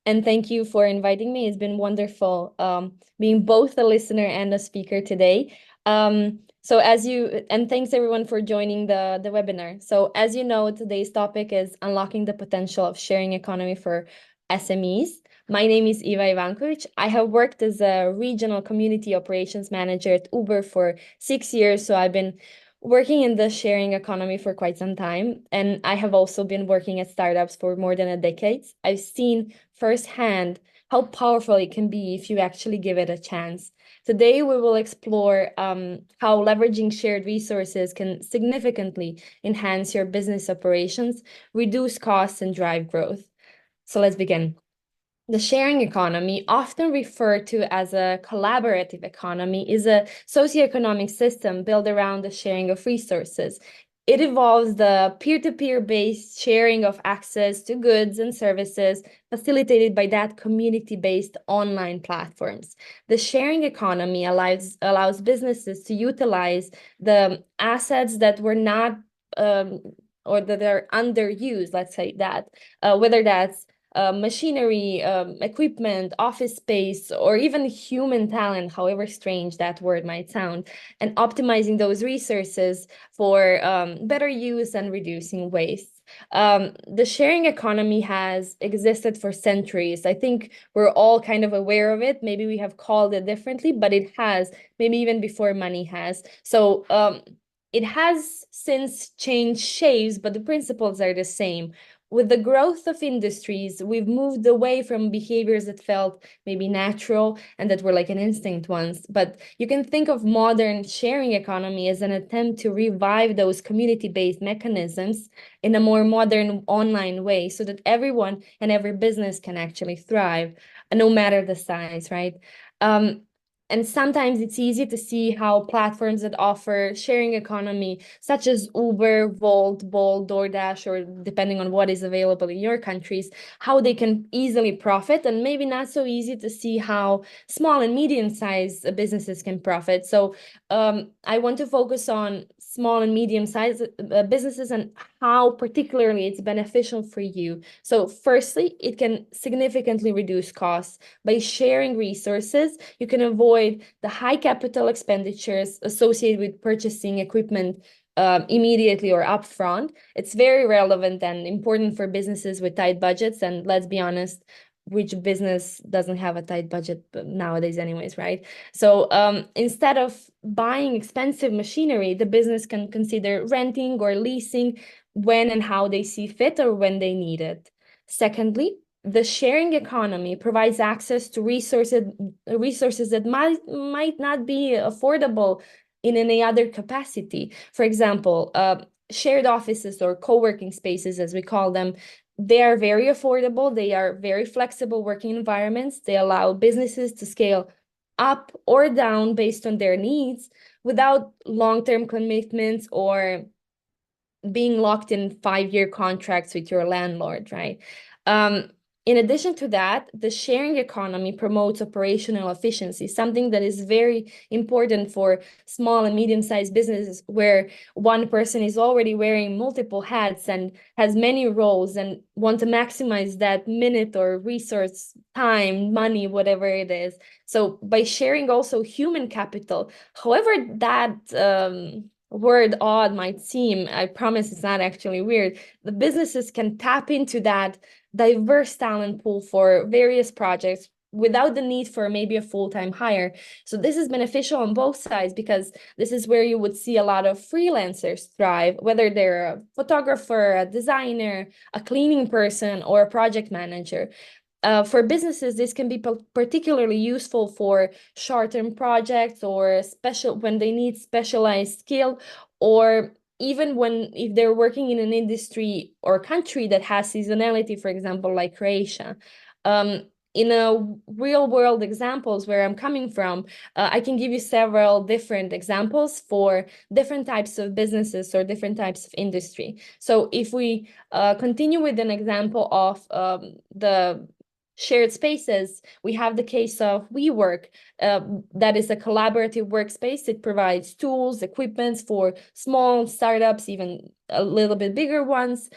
And thank you for inviting me. It's been wonderful being both a listener and a speaker today. And thanks everyone for joining the webinar. So as you know, today's topic is unlocking the potential of sharing economy for SMEs. My name is Iva Ivankovic. I have worked as a regional community operations manager at Uber for 6 years. So I've been working in the sharing economy for quite some time. And I have also been working at startups for more than a decade. I've seen firsthand how powerful it can be if you actually give it a chance. Today, we will explore how leveraging shared resources can significantly enhance your business operations, reduce costs, and drive growth. So let's begin. The sharing economy, often referred to as a collaborative economy, is a socioeconomic system built around the sharing of resources. It involves the peer-to-peer based sharing of access to goods and services facilitated by that community-based online platforms. The sharing economy allows businesses to utilize the assets that were not or that are underused, let's say that, whether that's machinery, equipment, office space, or even human talent, however strange that word might sound, and optimizing those resources for better use and reducing waste. The sharing economy has existed for centuries. I think we're all kind of aware of it. Maybe we have called it differently, but it has, maybe even before money has. So it has since changed shapes, but the principles are the same. With the growth of industries, we've moved away from behaviors that felt maybe natural and that were like an instinct once. But you can think of modern sharing economy as an attempt to revive those community-based mechanisms in a more modern online way so that everyone and every business can actually thrive, no matter the size, right? And sometimes it's easy to see how platforms that offer sharing economy, such as Uber, Volt, Bolt, DoorDash, or depending on what is available in your countries, how they can easily profit, and maybe not so easy to see how small and medium-sized businesses can profit. So I want to focus on small and medium-sized businesses and how particularly it's beneficial for you. So firstly, it can significantly reduce costs. By sharing resources, you can avoid the high capital expenditures associated with purchasing equipment immediately or upfront. It's very relevant and important for businesses with tight budgets. And let's be honest, which business doesn't have a tight budget nowadays anyways, right? So instead of buying expensive machinery, the business can consider renting or leasing when and how they see fit or when they need it. Secondly, the sharing economy provides access to resources that might not be affordable in any other capacity. For example, shared offices or co-working spaces, as we call them, they are very affordable. They are very flexible working environments. They allow businesses to scale up or down based on their needs without long-term commitments or being locked in 5-year contracts with your landlord, right? In addition to that, the sharing economy promotes operational efficiency, something that is very important for small and medium-sized businesses where one person is already wearing multiple hats and has many roles and want to maximize that minute or resource, time, money, whatever it is. So by sharing also human capital, however that word odd might seem, I promise it's not actually weird. The businesses can tap into that diverse talent pool for various projects without the need for maybe a full-time hire. So this is beneficial on both sides because this is where you would see a lot of freelancers thrive, whether they're a photographer, a designer, a cleaning person, or a project manager. For businesses, this can be particularly useful for short-term projects or special when they need specialized skill, or even when if they're working in an industry or country that has seasonality, for example, like Croatia. In a real world examples where I'm coming from, I can give you several different examples for different types of businesses or different types of industry. So if we continue with an example of the shared spaces. We have the case of WeWork, that is a collaborative workspace. It provides tools, equipment for small startups, even a little bit bigger ones,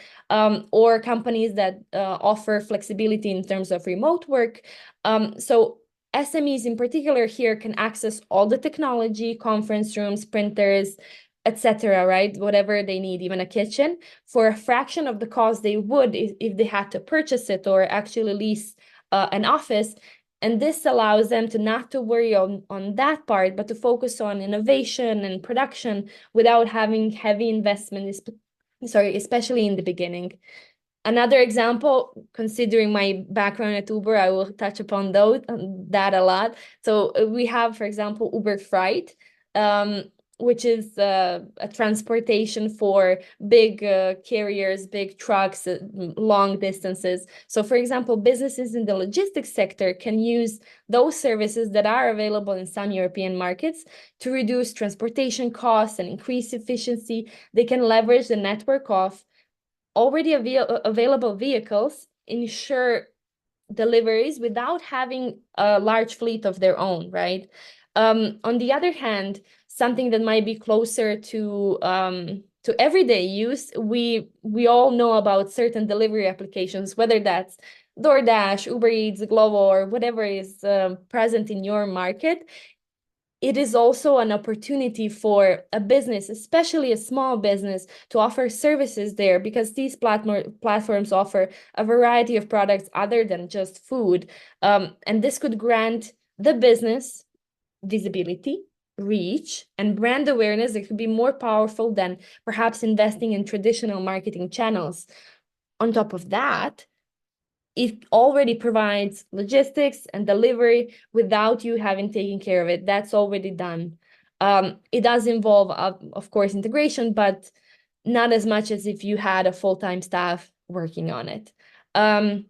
or companies that offer flexibility in terms of remote work. So SMEs in particular here can access all the technology, conference rooms, printers, etc., right? Whatever they need, even a kitchen, for a fraction of the cost they would if they had to purchase it or actually lease an office. And this allows them to not to worry on that part, but to focus on innovation and production without having heavy investment, especially in the beginning. Another example, considering my background at Uber, I will touch upon that a lot. So we have, for example, Uber Freight, which is a transportation for big carriers, big trucks, long distances. So, for example, businesses in the logistics sector can use those services that are available in some European markets to reduce transportation costs and increase efficiency. They can leverage the network of already available vehicles, ensure deliveries without having a large fleet of their own, right? On the other hand, something that might be closer to everyday use, we all know about certain delivery applications, whether that's DoorDash, Uber Eats, Glovo, or whatever is present in your market. It is also an opportunity for a business, especially a small business, to offer services there, because these platforms offer a variety of products other than just food. And this could grant the business visibility, reach, and brand awareness that could be more powerful than perhaps investing in traditional marketing channels. On top of that, it already provides logistics and delivery without you having taken care of it. That's already done. It does involve, of course, integration, but not as much as if you had a full-time staff working on it. And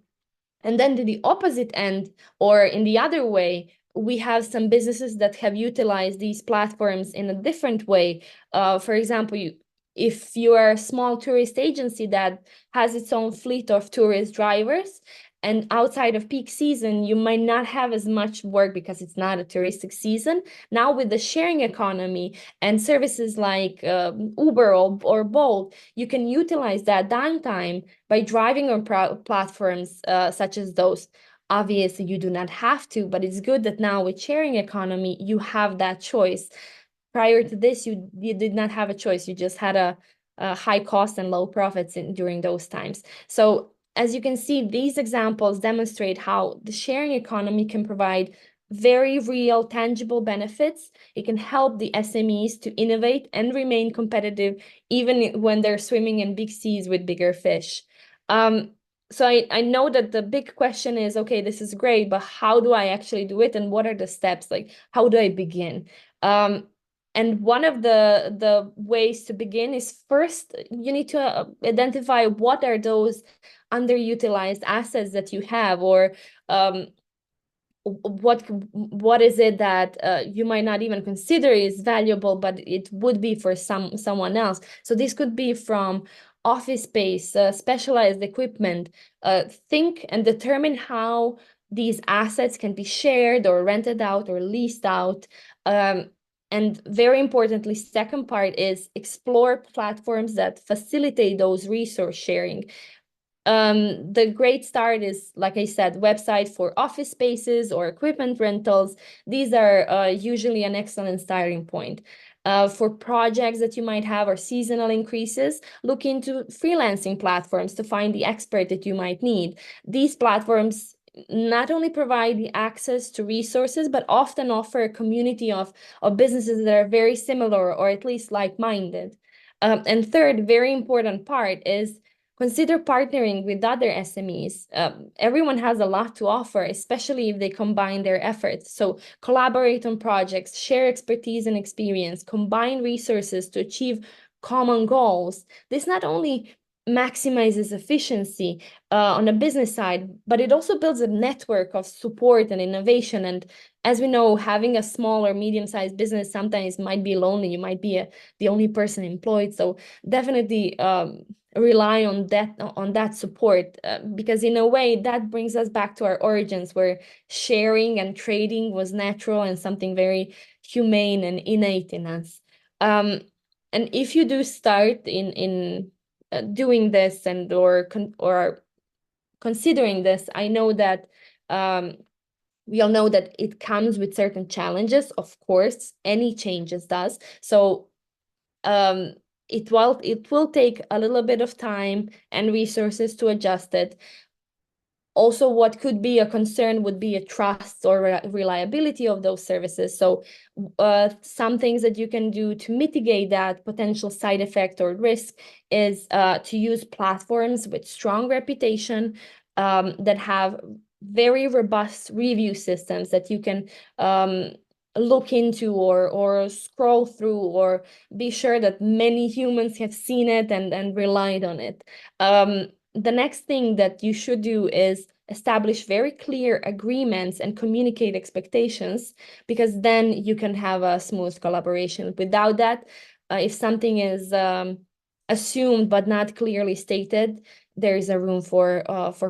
then to the opposite end, or in the other way, we have some businesses that have utilized these platforms in a different way. For example, if you are a small tourist agency that has its own fleet of tourist drivers, and outside of peak season, you might not have as much work because it's not a touristic season. Now with the sharing economy and services like Uber or Bolt, you can utilize that downtime by driving on platforms such as those. Obviously, you do not have to, but it's good that now with sharing economy, you have that choice. Prior to this, you did not have a choice. You just had a high cost and low profits during those times. So as you can see, these examples demonstrate how the sharing economy can provide very real, tangible benefits. It can help the SMEs to innovate and remain competitive, even when they're swimming in big seas with bigger fish. So I know that the big question is, okay, this is great, but how do I actually do it? And what are the steps? Like, how do I begin? And one of the ways to begin is first, you need to identify what are those underutilized assets that you have, or what is it that you might not even consider is valuable, but it would be for someone else. So this could be from office space, specialized equipment. Think and determine how these assets can be shared or rented out or leased out. And very importantly, second part is explore platforms that facilitate those resource sharing. The great start is, like I said, website for office spaces or equipment rentals. These are usually an excellent starting point. For projects that you might have or seasonal increases, look into freelancing platforms to find the expert that you might need. These platforms not only provide the access to resources, but often offer a community of businesses that are very similar or at least like-minded. And third, very important part is consider partnering with other SMEs. Everyone has a lot to offer, especially if they combine their efforts. So collaborate on projects, share expertise and experience, combine resources to achieve common goals. This not only maximizes efficiency on a business side, but it also builds a network of support and innovation. And as we know, having a small or medium-sized business sometimes might be lonely. You might be the only person employed. So definitely rely on that support, because in a way that brings us back to our origins, where sharing and trading was natural and something very humane and innate in us. And if you do start in doing this and or considering this, I know that we all know that it comes with certain challenges. Of course, any changes does. So um, it will take a little bit of time and resources to adjust it. Also, what could be a concern would be a trust or reliability of those services. So some things that you can do to mitigate that potential side effect or risk is to use platforms with strong reputation, that have very robust review systems that you can look into or scroll through, or be sure that many humans have seen it and relied on it. The next thing that you should do is establish very clear agreements and communicate expectations, because then you can have a smooth collaboration. Without that, if something is assumed but not clearly stated, there is a room for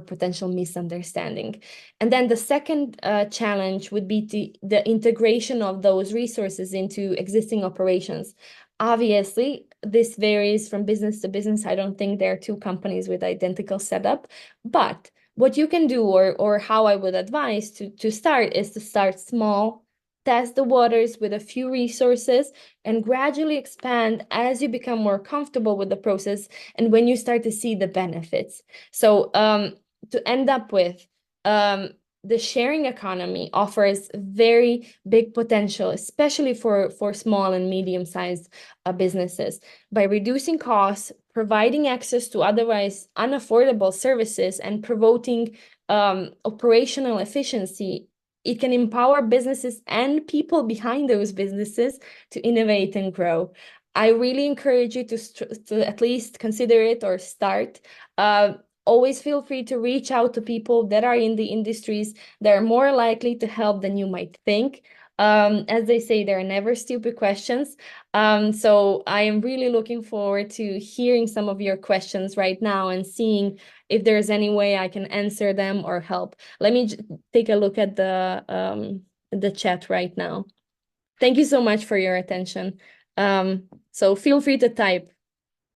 potential misunderstanding. And then the second challenge would be the integration of those resources into existing operations. Obviously, this varies from business to business. I don't think there are two companies with identical setup, but what you can do, or how I would advise to start, is to start small, test the waters with a few resources, and gradually expand as you become more comfortable with the process and when you start to see the benefits. So to end up with, the sharing economy offers very big potential, especially for small and medium-sized businesses. By reducing costs, providing access to otherwise unaffordable services, and promoting operational efficiency, it can empower businesses and people behind those businesses to innovate and grow. I really encourage you to at least consider it or start. Always feel free to reach out to people that are in the industries that are more likely to help than you might think. As they say, there are never stupid questions. So I am really looking forward to hearing some of your questions right now and seeing if there's any way I can answer them or help. Let me take a look at the chat right now. Thank you so much for your attention. So feel free to type.